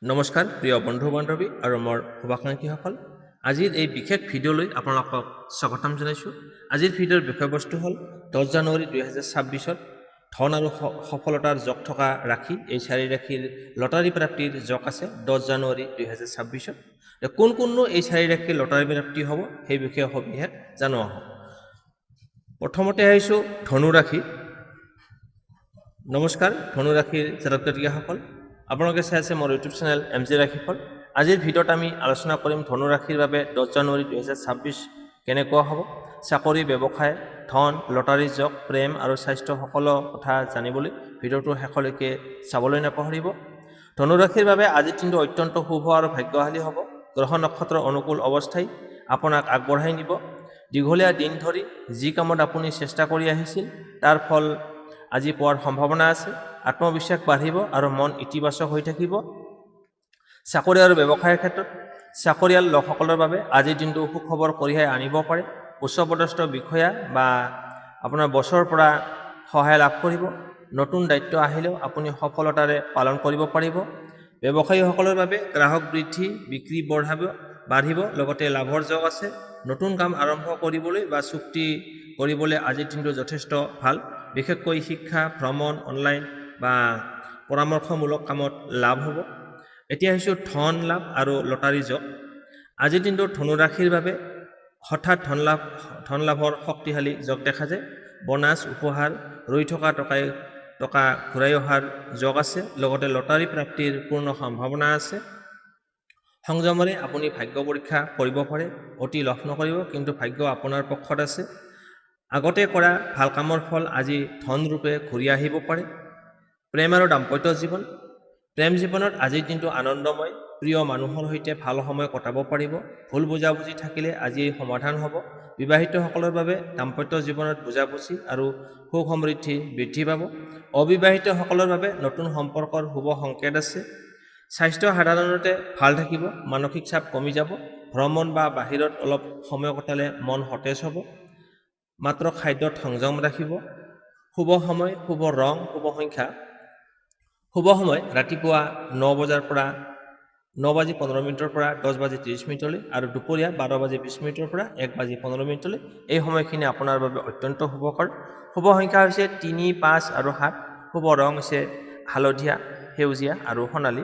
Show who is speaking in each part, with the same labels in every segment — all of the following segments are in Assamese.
Speaker 1: নমস্কাৰ প্ৰিয় বন্ধু বান্ধৱী আৰু মোৰ শুভাকাংক্ষীসকল আজিৰ এই বিশেষ ভিডিঅ'লৈ আপোনালোকক স্বাগতম জনাইছোঁ। আজিৰ ভিডিঅ'ৰ বিষয়বস্তু হ'ল 10 জানুৱাৰী 2026 ধন আৰু সফলতাৰ যোগ থকা ৰাশি। এই 4 ৰাশিৰ লটাৰী প্ৰাপ্তিৰ যোগ আছে 10 জানুৱাৰী 2026। কোন কোননো এই 4 ৰাশিৰ লটাৰী প্ৰাপ্তি হ'ব সেই বিষয়ে সবিশেষ জানো আহক। প্ৰথমতে আহিছোঁ ধনু ৰাশি। নমস্কাৰ ধনু ৰাশিৰ জাতক জাতিকাসকল, আপোনালোকে চাই আছে মোৰ ইউটিউব চেনেল MJ ৰাশিফল। আজিৰ ভিডিঅ'ত আমি আলোচনা কৰিম ধনু ৰাশিৰ বাবে 10 জানুৱাৰী 2026 কেনেকুৱা হ'ব। চাকৰি, ব্যৱসায়, ধন, লটাৰী যোগ, প্ৰেম আৰু স্বাস্থ্য সকলো কথা জানিবলৈ ভিডিঅ'টো শেষলৈকে চাবলৈ নাপাহৰিব। ধনু ৰাশিৰ বাবে আজিৰ দিনটো অত্যন্ত শুভ আৰু ভাগ্যশালী হ'ব। গ্ৰহ নক্ষত্ৰৰ অনুকূল অৱস্থাই আপোনাক আগবঢ়াই নিব। দীঘলীয়া দিন ধৰি যি কামত আপুনি চেষ্টা কৰি আহিছিল তাৰ ফল আজি পোৱাৰ সম্ভাৱনা আছে। আত্মবিশ্বাস বাঢ়িব আৰু মন ইতিবাচক হৈ থাকিব। চাকৰি আৰু ব্যৱসায়ৰ ক্ষেত্ৰত চাকৰিয়াল লোকসকলৰ বাবে আজিৰ দিনটো সুখবৰ কঢ়িয়াই আনিব পাৰে। উচ্চপদস্থ বিষয়া বা আপোনাৰ বছৰৰ পৰা সহায় লাভ কৰিব। নতুন দায়িত্ব আহিলেও আপুনি সফলতাৰে পালন কৰিব পাৰিব। ব্যৱসায়ীসকলৰ বাবে গ্ৰাহক বৃদ্ধি, বিক্ৰী বাঢ়িব, লগতে লাভৰ যোগ আছে। নতুন কাম আৰম্ভ কৰিবলৈ বা চুক্তি কৰিবলৈ আজিৰ দিনটো যথেষ্ট ভাল। বিশেষকৈ শিক্ষা, ভ্ৰমণ, অনলাইন বা পৰামৰ্শমূলক কামত লাভ হ'ব। এতিয়া আহিছোঁ ধন লাভ আৰু লটাৰী যোগ। আজিৰ দিনটোত ধনু ৰাশিৰ বাবে হঠাৎ ধন লাভৰ শক্তিশালী যোগ দেখা যায়। বোনাছ, উপহাৰ, ৰৈ থকা টকা ঘূৰাই অহাৰ যোগ আছে। লগতে লটাৰী প্ৰাপ্তিৰ পূৰ্ণ সম্ভাৱনা আছে। সংযমৰে আপুনি ভাগ্য পৰীক্ষা কৰিব পাৰে। অতি লোভ নকৰিব, কিন্তু ভাগ্য আপোনাৰ পক্ষত আছে। আগতে কৰা ভাল কামৰ ফল আজি ধন ৰূপে ঘূৰি আহিব পাৰে। প্ৰেম আৰু দাম্পত্য জীৱন। প্ৰেম জীৱনত আজিৰ দিনটো আনন্দময়। প্ৰিয় মানুহৰ সৈতে ভাল সময় কটাব পাৰিব। ভুল বুজাবুজি থাকিলে আজি সমাধান হ'ব। বিবাহিতসকলৰ বাবে দাম্পত্য জীৱনত বুজাবুজি আৰু সুখ সমৃদ্ধি বৃদ্ধি পাব। অবিবাহিতসকলৰ বাবে নতুন সম্পৰ্কৰ শুভ সংকেত আছে। স্বাস্থ্য সাধাৰণতে ভাল থাকিব। মানসিক চাপ কমি যাব। ভ্ৰমণ বা বাহিৰত অলপ সময় কটালে মন সতেজ হ'ব। মাত্ৰ খাদ্যত সংযম ৰাখিব। শুভ সময়, শুভ ৰং, শুভ সংখ্যা। শুভ সময় ৰাতিপুৱা 9:15 পৰা 10:30 আৰু দুপৰীয়া 12:20 পৰা 1:15। এই সময়খিনি আপোনাৰ বাবে অত্যন্ত শুভকৰ। শুভ সংখ্যা হৈছে 3, 5 আৰু 7। শুভ ৰং হৈছে হালধীয়া, সেউজীয়া আৰু সোণালী।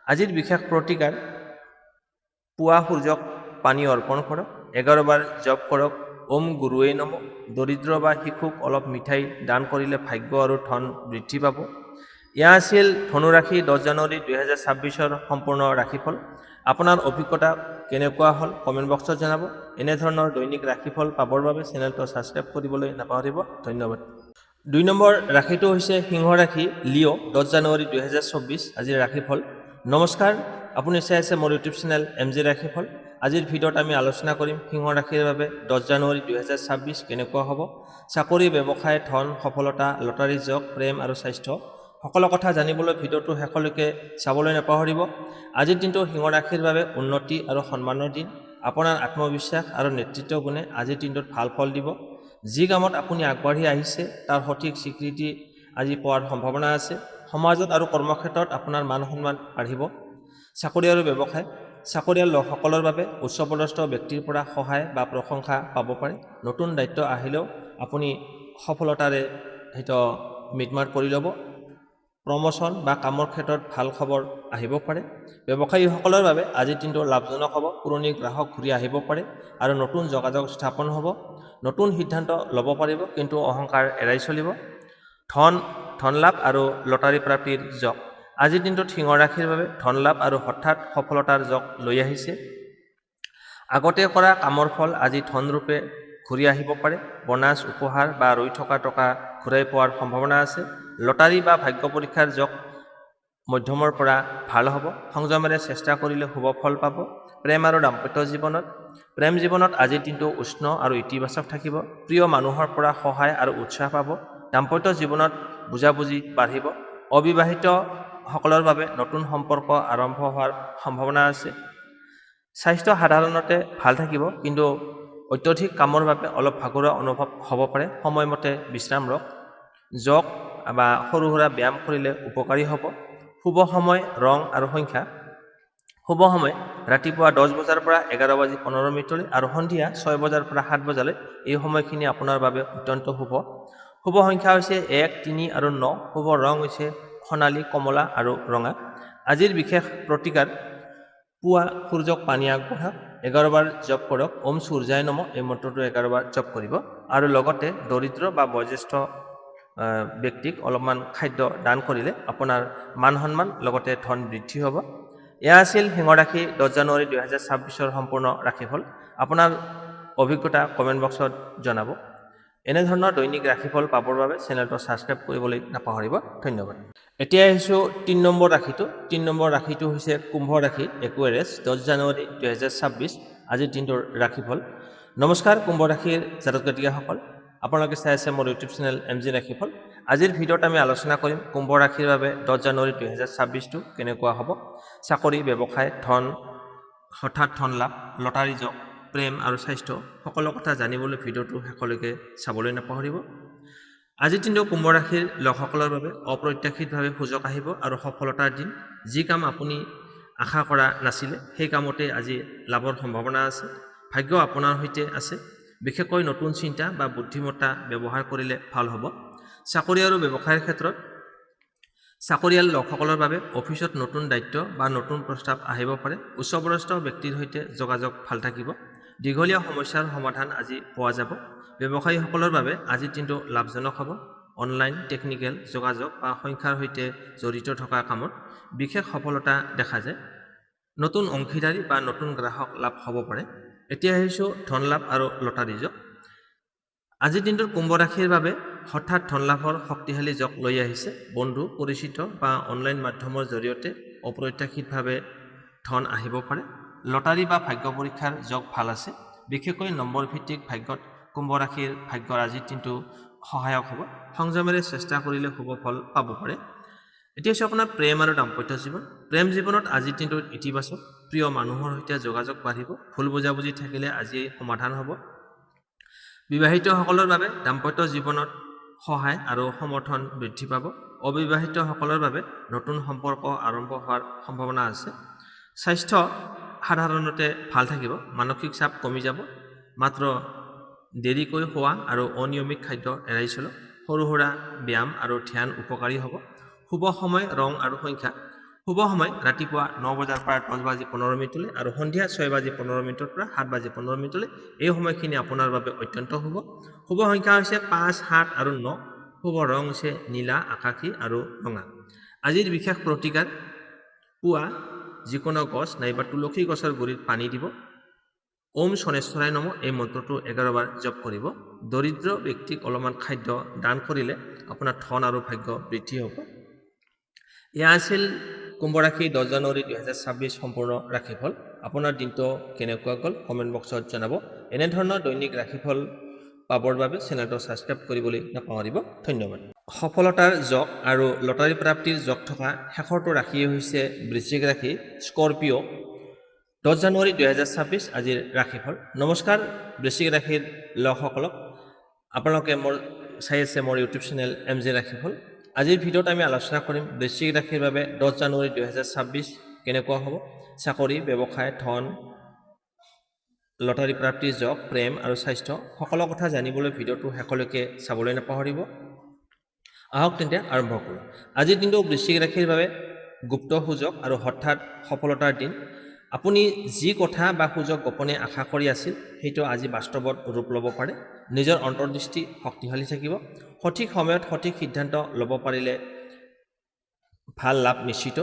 Speaker 1: আজিৰ বিশেষ প্ৰতিকাৰ: পুৱা সূৰ্যক পানী অৰ্পণ কৰক। 11 বাৰ জপ কৰক ওম গুৰুৱে নমঃ। দৰিদ্ৰ বা শিশুক অলপ মিঠাই দান কৰিলে ভাগ্য আৰু ধন বৃদ্ধি পাব। এয়া আছিল ধনু ৰাশি 10 জানুৱাৰী 2026 সম্পূৰ্ণ ৰাশিফল। আপোনাৰ অভিজ্ঞতা কেনেকুৱা হ'ল কমেণ্ট বক্সত জনাব। এনেধৰণৰ দৈনিক ৰাশিফল পাবৰ বাবে চেনেলটো ছাবস্ক্ৰাইব কৰিবলৈ নাপাহৰিব। ধন্যবাদ। 2 নম্বৰ ৰাশিটো হৈছে সিংহ ৰাশি, লিঅ', 10 জানুৱাৰী 2024 আজিৰ ৰাশিফল। নমস্কাৰ, আপুনি চাই আছে মোৰ ইউটিউব চেনেল MJ ৰাশিফল। আজিৰ ভিডিঅ'ত আমি আলোচনা কৰিম সিংহ ৰাশিৰ বাবে 10 জানুৱাৰী 2026 কেনেকুৱা হ'ব। চাকৰি, ব্যৱসায়, ধন, সফলতা, লটাৰী যোগ, প্ৰেম আৰু স্বাস্থ্য সকলো কথা জানিবলৈ ভিডিঅ'টো শেষলৈকে চাবলৈ নাপাহৰিব। আজিৰ দিনটো সিংহ ৰাশিৰ বাবে উন্নতি আৰু সন্মানৰ দিন। আপোনাৰ আত্মবিশ্বাস আৰু নেতৃত্ব গুণে আজিৰ দিনটোত ভাল ফল দিব। যি কামত আপুনি আগবাঢ়ি আহিছে তাৰ সঠিক স্বীকৃতি আজি পোৱাৰ সম্ভাৱনা আছে। সমাজত আৰু কৰ্মক্ষেত্ৰত আপোনাৰ মান সন্মান বাঢ়িব। চাকৰি আৰু ব্যৱসায়। চাকৰিয়াল লোকসকলৰ বাবে উচ্চপদস্থ ব্যক্তিৰ পৰা সহায় বা প্ৰশংসা পাব পাৰে। নতুন দায়িত্ব আহিলেও আপুনি সফলতাৰে সেইটো মিটমাট কৰি ল'ব। প্ৰমোশ্যন বা কামৰ ক্ষেত্ৰত ভাল খবৰ আহিব পাৰে। ব্যৱসায়ীসকলৰ বাবে আজিৰ দিনটো লাভজনক হ'ব। পুৰণি গ্ৰাহক ঘূৰি আহিব পাৰে আৰু নতুন যোগাযোগ স্থাপন হ'ব। নতুন সিদ্ধান্ত ল'ব পাৰিব, কিন্তু অহংকাৰ এৰাই চলিব। ধন লাভ আৰু লটাৰী প্ৰাপ্তিৰ যোগ। আজিৰ দিনটোত সিংহ ৰাশিৰ বাবে ধন লাভ আৰু হঠাৎ সফলতাৰ যোগ লৈ আহিছে। আগতে কৰা কামৰ ফল আজি ধন ৰূপে ঘূৰি আহিব পাৰে। বোনাছ, উপহাৰ বা ৰৈ থকা টকা ঘূৰাই পোৱাৰ সম্ভাৱনা আছে। লটাৰী বা ভাগ্য পৰীক্ষাৰ যোগ মধ্যমৰ পৰা ভাল হ'ব। সংযমেৰে চেষ্টা কৰিলে শুভ ফল পাব। প্ৰেম আৰু দাম্পত্য জীৱনত। প্ৰেম জীৱনত আজিৰ দিনটো উষ্ণ আৰু ইতিবাচক থাকিব। প্ৰিয় মানুহৰ পৰা সহায় আৰু উৎসাহ পাব। দাম্পত্য জীৱনত বুজাবুজি বাঢ়িব। অবিবাহিত সকলৰ বাবে নতুন সম্পৰ্ক আৰম্ভ হোৱাৰ সম্ভাৱনা আছে। স্বাস্থ্য সাধাৰণতে ভাল থাকিব, কিন্তু অত্যধিক কামৰ বাবে অলপ ভাগৰুৱা অনুভৱ হ'ব পাৰে। সময়মতে বিশ্ৰাম লওক। যোগ বা সৰু সুৰা ব্যায়াম কৰিলে উপকাৰী হ'ব। শুভ সময়, ৰং আৰু সংখ্যা। শুভ সময় ৰাতিপুৱা 10 বজাৰ পৰা 11 বাজি 15 মিনিটলৈ আৰু সন্ধিয়া 6 বজাৰ পৰা 7 বজালৈ। এই সময়খিনি আপোনাৰ বাবে অত্যন্ত শুভ। শুভ সংখ্যা হৈছে 1, 3 আৰু 9। শুভ ৰং হৈছে সোণালী, কমলা আৰু ৰঙা। আজিৰ বিশেষ প্ৰতিকাৰ: পুৱা সূৰ্যক পানী আগবঢ়াওক, 11 বাৰ জপ কৰক, ওম সূৰ্যায় নমঃ এই মন্ত্ৰটো 11 বাৰ জপ কৰিব আৰু লগতে দৰিদ্ৰ বা বয়োজ্যেষ্ঠ ব্যক্তিক অলপমান খাদ্য দান কৰিলে আপোনাৰ মান সন্মান লগতে ধন বৃদ্ধি হ'ব। এয়া আছিল সিংহ ৰাশি 10 জানুৱাৰী 2026 সম্পূৰ্ণ ৰাশিফল। আপোনাৰ অভিজ্ঞতা কমেণ্ট বক্সত জনাব। এনেধৰণৰ দৈনিক ৰাশিফল পাবৰ বাবে চেনেলটো ছাবস্ক্ৰাইব কৰিবলৈ নাপাহৰিব। ধন্যবাদ। এতিয়া আহিছোঁ 3 নম্বৰ ৰাশিটো। 3 নম্বৰ ৰাশিটো হৈছে কুম্ভ ৰাশি, একুৱেৰিয়াছ, 10 জানুৱাৰী 2026 আজিৰ দিনটোৰ ৰাশিফল। নমস্কাৰ কুম্ভ ৰাশিৰ জাতক জাতিকাসকল, আপোনালোকে চাই আছে মোৰ ইউটিউব চেনেল MG ৰাশিফল। আজিৰ ভিডিঅ'ত আমি আলোচনা কৰিম কুম্ভ ৰাশিৰ বাবে 10 জানুৱাৰী 2026টো কেনেকুৱা হ'ব। চাকৰি, ব্যৱসায়, ধন, হঠাৎ ধন লাভ, লটাৰী যোগ, প্ৰেম আৰু স্বাস্থ্য সকলো কথা জানিবলৈ ভিডিঅ'টো শেষলৈকে চাবলৈ নাপাহৰিব। আজিৰ দিনটো কুম্ভ ৰাশিৰ লোকসকলৰ বাবে অপ্ৰত্যাশিতভাৱে সুযোগ আহিব আৰু সফলতাৰ দিন। যি কাম আপুনি আশা কৰা নাছিলে সেই কামতে আজি লাভৰ সম্ভাৱনা আছে। ভাগ্য আপোনাৰ সৈতে আছে। বিশেষকৈ নতুন চিন্তা বা বুদ্ধিমত্তা ব্যৱহাৰ কৰিলে ভাল হ'ব। চাকৰি আৰু ব্যৱসায়ৰ ক্ষেত্ৰত চাকৰিয়াল লোকসকলৰ বাবে অফিচত নতুন দায়িত্ব বা নতুন প্ৰস্তাৱ আহিব পাৰে। উচ্চপদস্থ ব্যক্তিৰ সৈতে যোগাযোগ ভাল থাকিব। দীঘলীয়া সমস্যাৰ সমাধান আজি পোৱা যাব। ব্যৱসায়ীসকলৰ বাবে আজিৰ দিনটো লাভজনক হ'ব। অনলাইন, টেকনিকেল যোগাযোগ বা সংখ্যাৰ সৈতে জড়িত থকা কামত বিশেষ সফলতা দেখা যায়। নতুন অংশীদাৰী বা নতুন গ্ৰাহক লাভ হ'ব পাৰে। এতিয়া আহিছোঁ ধন লাভ আৰু লটাৰী যোগ। আজিৰ দিনটোত কুম্ভ ৰাশিৰ বাবে হঠাৎ ধন লাভৰ শক্তিশালী যোগ লৈ আহিছে। বন্ধু, পৰিচিত বা অনলাইন মাধ্যমৰ জৰিয়তে অপ্ৰত্যাশিতভাৱে ধন আহিব পাৰে। লটাৰী বা ভাগ্য পৰীক্ষাৰ যোগ ভাল আছে। বিশেষকৈ নম্বৰ ভিত্তিক ভাগ্যত কুম্ভ ৰাশিৰ ভাগ্যৰ আজিৰ দিনটো সহায়ক হ'ব। সংযমেৰে চেষ্টা কৰিলে শুভ ফল পাব পাৰে। এতিয়া হৈছে আপোনাৰ প্ৰেম আৰু দাম্পত্য জীৱন। প্ৰেম জীৱনত আজিৰ দিনটোত ইতিবাচক। প্ৰিয় মানুহৰ সৈতে যোগাযোগ বাঢ়িব। ভুল বুজাবুজি থাকিলে আজি সমাধান হ'ব। বিবাহিতসকলৰ বাবে দাম্পত্য জীৱনত সহায় আৰু সমৰ্থন বৃদ্ধি পাব। অবিবাহিতসকলৰ বাবে নতুন সম্পৰ্ক আৰম্ভ হোৱাৰ সম্ভাৱনা আছে। স্বাস্থ্য সাধাৰণতে ভাল থাকিব। মানসিক চাপ কমি যাব। মাত্ৰ দেৰিকৈ খোৱা আৰু অনিয়মিত খাদ্য এৰাই চলক। সৰু সুৰা ব্যায়াম আৰু ধ্যান উপকাৰী হ'ব। শুভ সময়, ৰং আৰু সংখ্যা। শুভ সময় ৰাতিপুৱা 9 বজাৰ পৰা 10 বাজি 15 মিনিটলৈ আৰু সন্ধিয়া 6 বাজি 15 মিনিটৰ পৰা 7 বাজি 15 মিনিটলৈ। এই সময়খিনি আপোনাৰ বাবে অত্যন্ত শুভ। শুভ সংখ্যা হৈছে 5, 7 আৰু 9। শুভ ৰং হৈছে নীলা, আকাশী আৰু ৰঙা। আজিৰ বিশেষ প্ৰতিকাৰ: পুৱা যিকোনো গছ নাইবা তুলসী গছৰ গুৰিত পানী দিব। ওম শনেশ্বৰায় নমঃ এই মন্ত্ৰটো 11 বাৰ জপ কৰিব। দৰিদ্ৰ ব্যক্তিক অলপমান খাদ্য দান কৰিলে আপোনাৰ ধন আৰু ভাগ্য বৃদ্ধি হ'ব। এয়া আছিল কুম্ভ ৰাশি 10 জানুৱাৰী 2026 সম্পূৰ্ণ ৰাশিফল। আপোনাৰ দিনটো কেনেকুৱা গ'ল কমেণ্ট বক্সত জনাব। এনেধৰণৰ দৈনিক ৰাশিফল পাবৰ বাবে চেনেলটো ছাবস্ক্ৰাইব কৰিবলৈ নাপাহৰিব। ধন্যবাদ। সফলতাৰ যোগ আৰু লটাৰী প্ৰাপ্তিৰ যোগ থকা শেষৰটো ৰাশিয়ে হৈছে বৃশ্চিক ৰাশি, স্কৰপিঅ', 10 জানুৱাৰী 2026 আজিৰ ৰাশিফল। নমস্কাৰ বৃশ্চিক ৰাশিৰ লোকসকলক, আপোনালোকে চাই আছে মোৰ ইউটিউব চেনেল MG ৰাশিফল। আজিৰ ভিডিঅ'ত আমি আলোচনা কৰিম বৃশ্চিক ৰাশিৰ বাবে 10 জানুৱাৰী 2026 কেনেকুৱা হ'ব। চাকৰি, ব্যৱসায়, ধন, লটাৰী প্ৰাপ্তিৰ যোগ, প্ৰেম আৰু স্বাস্থ্য সকলো কথা জানিবলৈ ভিডিঅ'টো শেষলৈকে চাবলৈ নাপাহৰিব। আহক তেন্তে আৰম্ভ কৰোঁ। আজিৰ দিনটো বৃশ্চিক ৰাশিৰ বাবে গুপ্ত সুযোগ আৰু হঠাৎ সফলতাৰ দিন। আপুনি যি কথা বা সুযোগ গোপনে আশা কৰি আছিল সেইটো আজি বাস্তৱত ৰূপ ল'ব পাৰে। নিজৰ অন্তৰ্দৃষ্টি শক্তিশালী থাকিব। সঠিক সময়ত সঠিক সিদ্ধান্ত ল'ব পাৰিলে ভাল লাভ নিশ্চিত।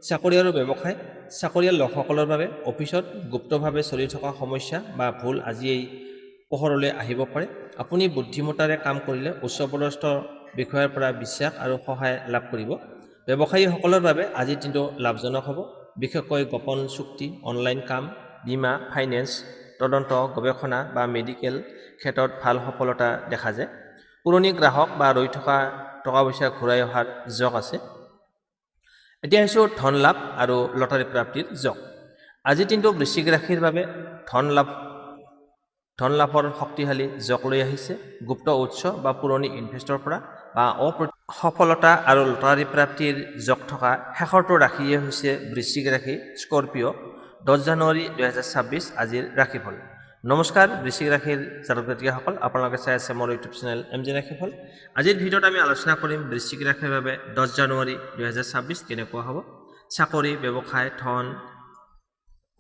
Speaker 1: চাকৰি আৰু ব্যৱসায়। চাকৰিয়াল লোকসকলৰ বাবে অফিচত গুপ্তভাৱে চলি থকা সমস্যা বা ভুল আজি এই পোহৰলৈ আহিব পাৰে। আপুনি বুদ্ধিমত্তাৰে কাম কৰিলে উচ্চপদস্থ বিষয়ৰ পৰা বিশ্বাস আৰু সহায় লাভ কৰিব। ব্যৱসায়ীসকলৰ বাবে আজিৰ দিনটো লাভজনক হ'ব। বিশেষকৈ গোপন চুক্তি, অনলাইন কাম, বীমা, ফাইনেন্স, তদন্ত, গৱেষণা বা মেডিকেল ক্ষেত্ৰত ভাল সফলতা দেখা যায়। পুৰণি গ্ৰাহক বা ৰৈ থকা টকা পইচা ঘূৰাই অহাৰ যোগ আছে। এতিয়া আহিছোঁ ধন লাভ আৰু লটাৰী প্ৰাপ্তিৰ যোগ। আজিৰ দিনটো বৃশ্চিক ৰাশিৰ বাবে ধন লাভৰ শক্তিশালী যোগ লৈ আহিছে। গুপ্ত উৎস বা পুৰণি ইনভেষ্টৰ পৰা বা সফলতা আৰু লটাৰী প্ৰাপ্তিৰ যোগ থকা শেষৰটো ৰাশিয়ে হৈছে বৃশ্চিক ৰাশি স্কৰপিঅ' 10 জানুৱাৰী 2026 আজিৰ ৰাশিফল। নমস্কাৰ বৃশ্চিক ৰাশিৰ জাতক জাতিকাসকল, আপোনালোকে চাই আছে মোৰ ইউটিউব চেনেল MJ ৰাশিফল। আজিৰ ভিডিঅ'ত আমি আলোচনা কৰিম বৃশ্চিক ৰাশিৰ বাবে 10 জানুৱাৰী 2026 কেনেকুৱা হ'ব। চাকৰি, ব্যৱসায়, ধন,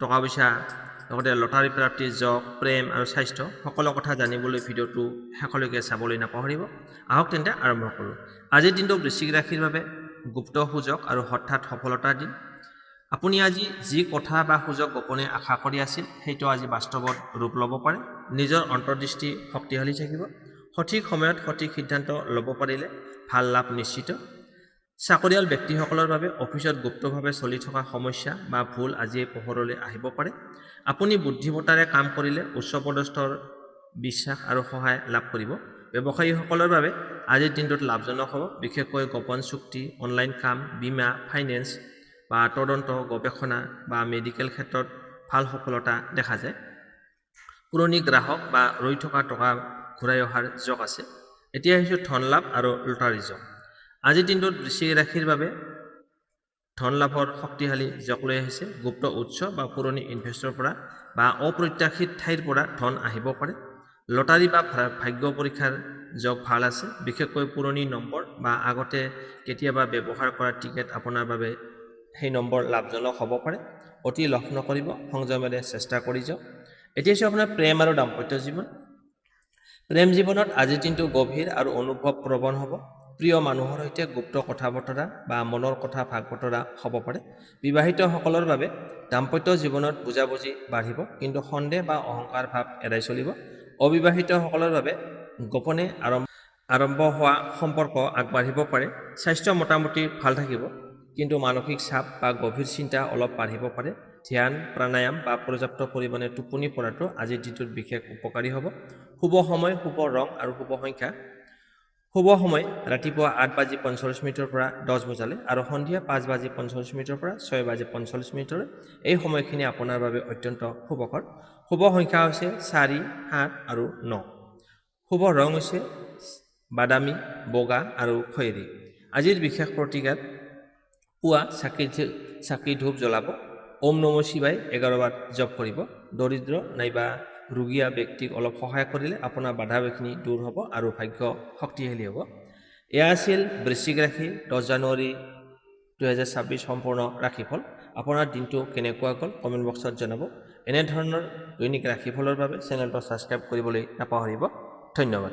Speaker 1: টকা পইচা, লগতে লটাৰী প্ৰাপ্তিৰ যোগ, প্ৰেম আৰু স্বাস্থ্য সকলো কথা জানিবলৈ ভিডিঅ'টো শেষলৈকে চাবলৈ নাপাহৰিব। আহক তেন্তে আৰম্ভ কৰোঁ। আজিৰ দিনটো বৃশ্চিক ৰাশিৰ বাবে গুপ্ত সুযোগ আৰু হঠাৎ সফলতাৰ দিন। আপুনি আজি যি কথা বা সুযোগ গোপনে আশা কৰি আছিল সেইটো আজি বাস্তৱত ৰূপ ল'ব পাৰে। নিজৰ অন্তৰ্দৃষ্টি শক্তিশালী থাকিব। সঠিক সময়ত সঠিক সিদ্ধান্ত ল'ব পাৰিলে ভাল লাভ নিশ্চিত। চাকৰিয়াল ব্যক্তিসকলৰ বাবে অফিচত গুপ্তভাৱে চলি থকা সমস্যা বা ভুল আজিয়ে পোহৰলৈ আহিব পাৰে। আপুনি বুদ্ধিমত্তাৰে কাম কৰিলে উচ্চপদস্থৰ বিশ্বাস আৰু সহায় লাভ কৰিব। ব্যৱসায়ীসকলৰ বাবে আজিৰ দিনটোত লাভজনক হ'ব, বিশেষকৈ গোপন চুক্তি, অনলাইন কাম, বীমা, ফাইনেন্স বা তদন্ত, গৱেষণা বা মেডিকেল ক্ষেত্ৰত ভাল সফলতা দেখা যায়। পুৰণি গ্ৰাহক বা ৰৈ থকা টকা ঘূৰাই অহাৰ যোগ আছে। এতিয়া আহিছোঁ ধন লাভ আৰু লটাৰী যোগ। আজিৰ দিনটোত বৃশ্চিক ৰাশিৰ বাবে ধন লাভৰ শক্তিশালী যোগ লৈ আহিছে। গুপ্ত উৎস বা পুৰণি ইনভেষ্টৰ পৰা বা অপ্ৰত্যাশিত ঠাইৰ পৰা ধন আহিব পাৰে। লটাৰী বা ভাগ্য পৰীক্ষাৰ যোগ ভাল আছে, বিশেষকৈ পুৰণি নম্বৰ বা আগতে কেতিয়াবা ব্যৱহাৰ কৰা টিকেট আপোনাৰ বাবে সেই নম্বৰ লাভজনক হ'ব পাৰে। অতি লক্ষ্য নকৰিব, সংযমেৰে চেষ্টা কৰি যাওক। এতিয়া হৈছে আপোনাৰ প্ৰেম আৰু দাম্পত্য জীৱন। প্ৰেম জীৱনত আজিৰ দিনটো গভীৰ আৰু অনুভৱ প্ৰৱণ হ'ব। প্ৰিয় মানুহৰ সৈতে গুপ্ত কথা বতৰা বা মনৰ কথা ভাগ বতৰা হ'ব পাৰে। বিবাহিতসকলৰ বাবে দাম্পত্য জীৱনত বুজাবুজি বাঢ়িব, কিন্তু সন্দেহ বা অহংকাৰ ভাৱ এৰাই চলিব। অবিবাহিতসকলৰ বাবে গোপনে আৰম্ভ হোৱা সম্পৰ্ক আগবাঢ়িব পাৰে। স্বাস্থ্য মোটামুটি ভাল থাকিব, কিন্তু মানসিক চাপ বা গভীৰ চিন্তা অলপ বাঢ়িব পাৰে। ধ্যান, প্ৰাণায়াম বা পৰ্যাপ্ত পৰিমাণে টোপনি পৰাটো আজিৰ দিনটোত বিশেষ উপকাৰী হ'ব। শুভ সময়, শুভ ৰং আৰু শুভ সংখ্যা। শুভ সময় ৰাতিপুৱা 8:45 পৰা 10 বজালৈ আৰু সন্ধিয়া 5:45 পৰা 6:45। এই সময়খিনি আপোনাৰ বাবে অত্যন্ত শুভকৰ। শুভ সংখ্যা হৈছে 4, 7 আৰু 9। শুভ ৰং হৈছে বাদামী, বগা আৰু খয়েৰী। আজিৰ বিশেষ প্ৰতিকাত পুৱা চাকি ধূপ জ্বলাব। ওম নমঃ শিৱায় 11 বাৰ জপ কৰিব। দৰিদ্ৰ নাইবা ৰোগীয়া ব্যক্তিক অলপ সহায় কৰিলে আপোনাৰ বাধা বিঘিনি দূৰ হ'ব আৰু ভাগ্য শক্তিশালী হ'ব। এয়া আছিল বৃশ্চিক ৰাশি 10 জানুৱাৰী 2026 সম্পূৰ্ণ ৰাশিফল। আপোনাৰ দিনটো কেনেকুৱা গ'ল কমেণ্ট বক্সত জনাব। এনেধৰণৰ দৈনিক ৰাশিফলৰ বাবে চেনেলটো ছাবস্ক্ৰাইব কৰিবলৈ নাপাহৰিব। ধন্যবাদ।